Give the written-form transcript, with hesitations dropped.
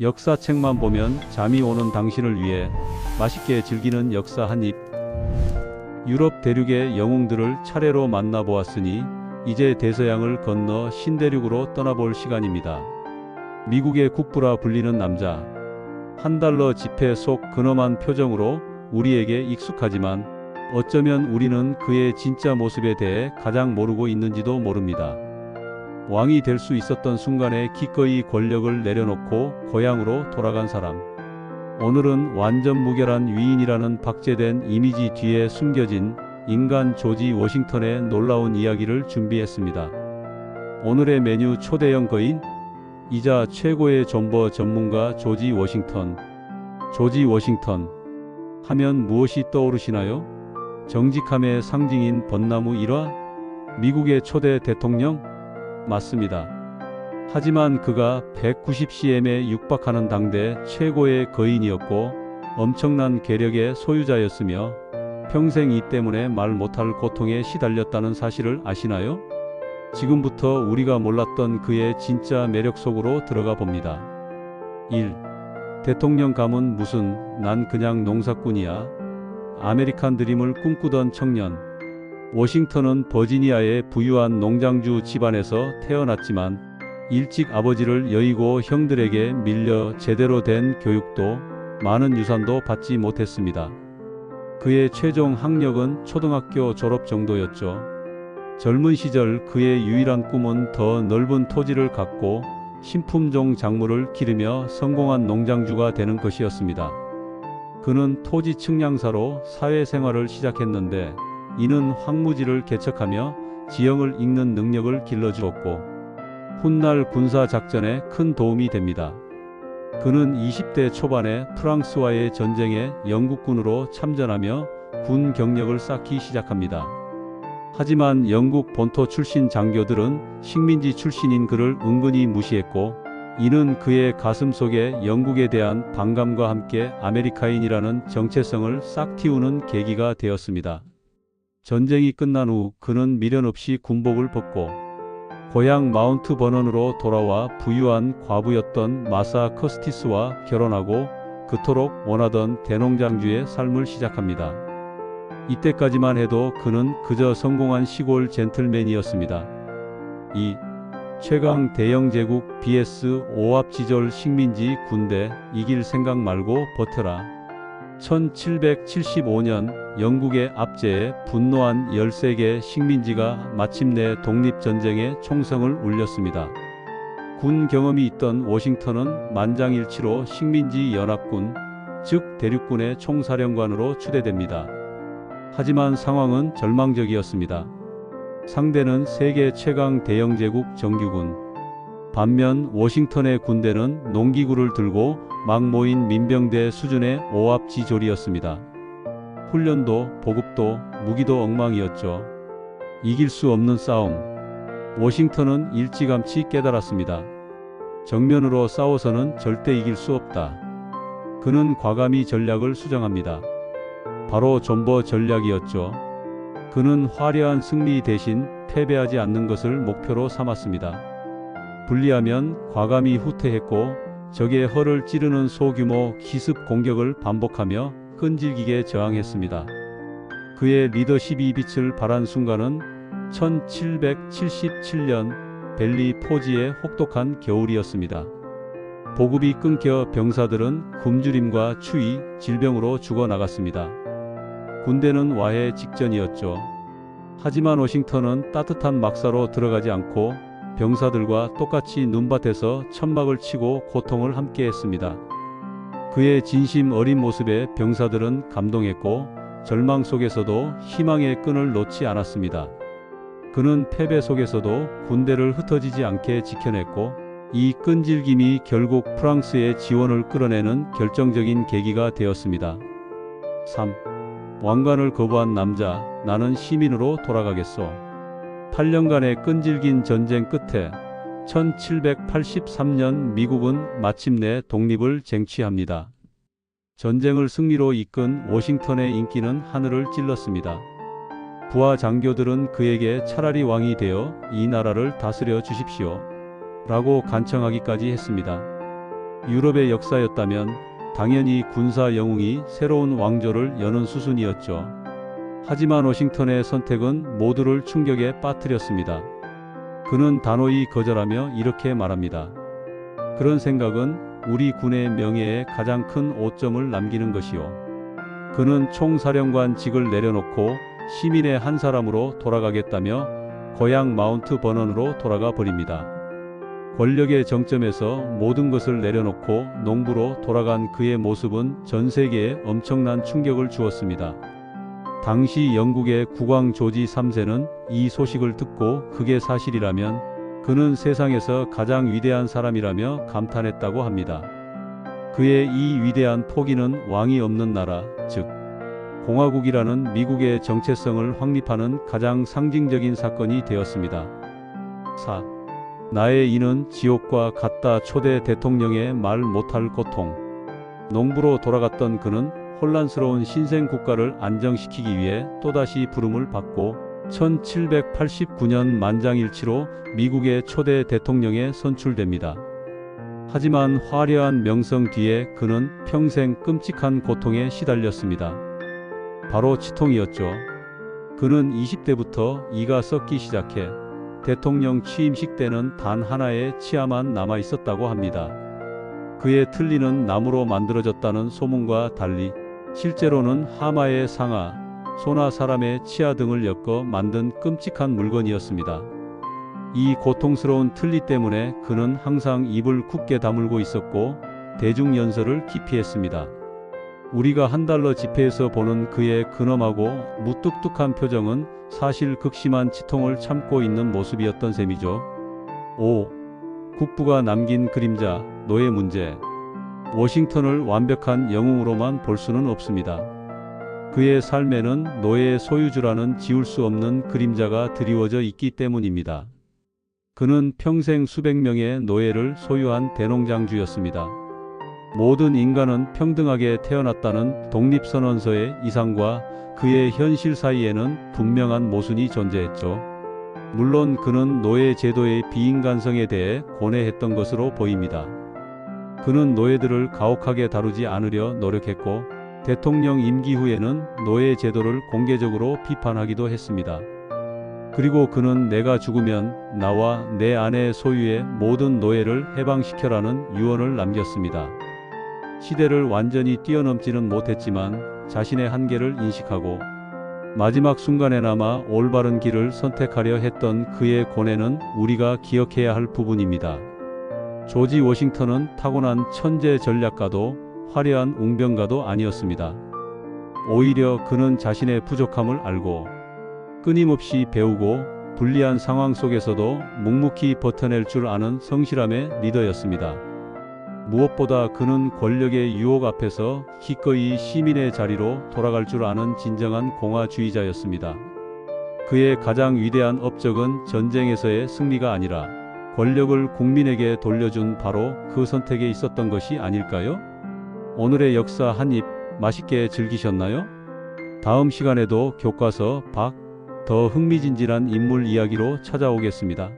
역사책만 보면 잠이 오는 당신을 위해 맛있게 즐기는 역사 한 입. 유럽 대륙의 영웅들을 차례로 만나보았으니 이제 대서양을 건너 신대륙으로 떠나볼 시간입니다. 미국의 국부라 불리는 남자. $1 지폐 속 근엄한 표정으로 우리에게 익숙하지만 어쩌면 우리는 그의 진짜 모습에 대해 가장 모르고 있는지도 모릅니다. 왕이 될 수 있었던 순간에 기꺼이 권력을 내려놓고 고향으로 돌아간 사람. 오늘은 완전 무결한 위인이라는 박제된 이미지 뒤에 숨겨진 인간 조지 워싱턴의 놀라운 이야기를 준비했습니다. 오늘의 메뉴 초대형 거인 이자 최고의 존버 전문가 조지 워싱턴. 조지 워싱턴 하면 무엇이 떠오르시나요? 정직함의 상징인 벚나무 일화? 미국의 초대 대통령? 맞습니다. 하지만 그가 190cm에 육박하는 당대 최고의 거인이었고 엄청난 괴력의 소유자였으며 평생 이 때문에 말 못할 고통에 시달렸다는 사실을 아시나요? 지금부터 우리가 몰랐던 그의 진짜 매력 속으로 들어가 봅니다. 1. 대통령 감은 무슨, 난 그냥 농사꾼이야. 아메리칸 드림을 꿈꾸던 청년. 워싱턴은 버지니아의 부유한 농장주 집안에서 태어났지만 일찍 아버지를 여의고 형들에게 밀려 제대로 된 교육도 많은 유산도 받지 못했습니다. 그의 최종 학력은 초등학교 졸업 정도였죠. 젊은 시절 그의 유일한 꿈은 더 넓은 토지를 갖고 신품종 작물을 기르며 성공한 농장주가 되는 것이었습니다. 그는 토지 측량사로 사회생활을 시작했는데 이는 황무지를 개척하며 지형을 읽는 능력을 길러주었고 훗날 군사작전에 큰 도움이 됩니다. 그는 20대 초반에 프랑스와의 전쟁에 영국군으로 참전하며 군 경력을 쌓기 시작합니다. 하지만 영국 본토 출신 장교들은 식민지 출신인 그를 은근히 무시했고 이는 그의 가슴 속에 영국에 대한 반감과 함께 아메리카인이라는 정체성을 싹 틔우는 계기가 되었습니다. 전쟁이 끝난 후 그는 미련 없이 군복을 벗고 고향 마운트 버넌으로 돌아와 부유한 과부였던 마사 커스티스와 결혼하고 그토록 원하던 대농장주의 삶을 시작합니다. 이때까지만 해도 그는 그저 성공한 시골 젠틀맨이었습니다. 2. 최강 대영 제국 vs 오합지졸 식민지 군대 이길 생각 말고 버텨라. 1775년 영국의 압제에 분노한 13개 식민지가 마침내 독립전쟁에 총성을 울렸습니다. 군 경험이 있던 워싱턴은 만장일치로 식민지 연합군, 즉 대륙군의 총사령관으로 추대됩니다. 하지만 상황은 절망적이었습니다. 상대는 세계 최강 대영제국 정규군. 반면 워싱턴의 군대는 농기구를 들고 막 모인 민병대 수준의 오합지졸이었습니다. 훈련도 보급도 무기도 엉망이었죠. 이길 수 없는 싸움. 워싱턴은 일찌감치 깨달았습니다. 정면으로 싸워서는 절대 이길 수 없다. 그는 과감히 전략을 수정합니다. 바로 존버 전략이었죠. 그는 화려한 승리 대신 패배하지 않는 것을 목표로 삼았습니다. 불리하면 과감히 후퇴했고 적의 허를 찌르는 소규모 기습 공격을 반복하며 끈질기게 저항했습니다. 그의 리더십이 빛을 발한 순간은 1777년 벨리 포지의 혹독한 겨울이었습니다. 보급이 끊겨 병사들은 굶주림과 추위, 질병으로 죽어나갔습니다. 군대는 와해 직전이었죠. 하지만 워싱턴은 따뜻한 막사로 들어가지 않고 병사들과 똑같이 눈밭에서 천막을 치고 고통을 함께했습니다. 그의 진심 어린 모습에 병사들은 감동했고 절망 속에서도 희망의 끈을 놓지 않았습니다. 그는 패배 속에서도 군대를 흩어지지 않게 지켜냈고 이 끈질김이 결국 프랑스의 지원을 끌어내는 결정적인 계기가 되었습니다. 3. 왕관을 거부한 남자, 나는 시민으로 돌아가겠소. 8년간의 끈질긴 전쟁 끝에 1783년 미국은 마침내 독립을 쟁취합니다. 전쟁을 승리로 이끈 워싱턴의 인기는 하늘을 찔렀습니다. 부하 장교들은 그에게 차라리 왕이 되어 이 나라를 다스려 주십시오 라고 간청하기까지 했습니다. 유럽의 역사였다면 당연히 군사 영웅이 새로운 왕조를 여는 수순이었죠. 하지만 워싱턴의 선택은 모두를 충격에 빠뜨렸습니다. 그는 단호히 거절하며 이렇게 말합니다. 그런 생각은 우리 군의 명예에 가장 큰 오점을 남기는 것이요. 그는 총사령관직을 내려놓고 시민의 한 사람으로 돌아가겠다며 고향 마운트 버넌으로 돌아가 버립니다. 권력의 정점에서 모든 것을 내려놓고 농부로 돌아간 그의 모습은 전 세계에 엄청난 충격을 주었습니다. 당시 영국의 국왕 조지 3세는 이 소식을 듣고 그게 사실이라면 그는 세상에서 가장 위대한 사람이라며 감탄했다고 합니다. 그의 이 위대한 포기는 왕이 없는 나라, 즉 공화국이라는 미국의 정체성을 확립하는 가장 상징적인 사건이 되었습니다. 4. 나의 이는 지옥과 같다. 초대 대통령의 말 못할 고통. 농부로 돌아갔던 그는 혼란스러운 신생 국가를 안정시키기 위해 또다시 부름을 받고 1789년 만장일치로 미국의 초대 대통령에 선출됩니다. 하지만 화려한 명성 뒤에 그는 평생 끔찍한 고통에 시달렸습니다. 바로 치통이었죠. 그는 20대부터 이가 썩기 시작해 대통령 취임식 때는 단 하나의 치아만 남아 있었다고 합니다. 그의 틀니는 나무로 만들어졌다는 소문과 달리 실제로는 하마의 상아, 소나 사람의 치아 등을 엮어 만든 끔찍한 물건이었습니다. 이 고통스러운 틀니 때문에 그는 항상 입을 굳게 다물고 있었고 대중연설을 기피했습니다. 우리가 $1 지폐에서 보는 그의 근엄하고 무뚝뚝한 표정은 사실 극심한 치통을 참고 있는 모습이었던 셈이죠. 5. 국부가 남긴 그림자, 노예 문제. 워싱턴을 완벽한 영웅으로만 볼 수는 없습니다. 그의 삶에는 노예의 소유주라는 지울 수 없는 그림자가 드리워져 있기 때문입니다. 그는 평생 수백 명의 노예를 소유한 대농장주였습니다. 모든 인간은 평등하게 태어났다는 독립선언서의 이상과 그의 현실 사이에는 분명한 모순이 존재했죠. 물론 그는 노예 제도의 비인간성에 대해 고뇌했던 것으로 보입니다. 그는 노예들을 가혹하게 다루지 않으려 노력했고 대통령 임기 후에는 노예 제도를 공개적으로 비판하기도 했습니다. 그리고 그는 내가 죽으면 나와 내 아내의 소유의 모든 노예를 해방시켜라는 유언을 남겼습니다. 시대를 완전히 뛰어넘지는 못했지만 자신의 한계를 인식하고 마지막 순간에나마 올바른 길을 선택하려 했던 그의 고뇌는 우리가 기억해야 할 부분입니다. 조지 워싱턴은 타고난 천재 전략가도 화려한 웅변가도 아니었습니다. 오히려 그는 자신의 부족함을 알고 끊임없이 배우고 불리한 상황 속에서도 묵묵히 버텨낼 줄 아는 성실함의 리더였습니다. 무엇보다 그는 권력의 유혹 앞에서 기꺼이 시민의 자리로 돌아갈 줄 아는 진정한 공화주의자였습니다. 그의 가장 위대한 업적은 전쟁에서의 승리가 아니라 권력을 국민에게 돌려준 바로 그 선택에 있었던 것이 아닐까요? 오늘의 역사 한 입 맛있게 즐기셨나요? 다음 시간에도 교과서 박 더 흥미진진한 인물 이야기로 찾아오겠습니다.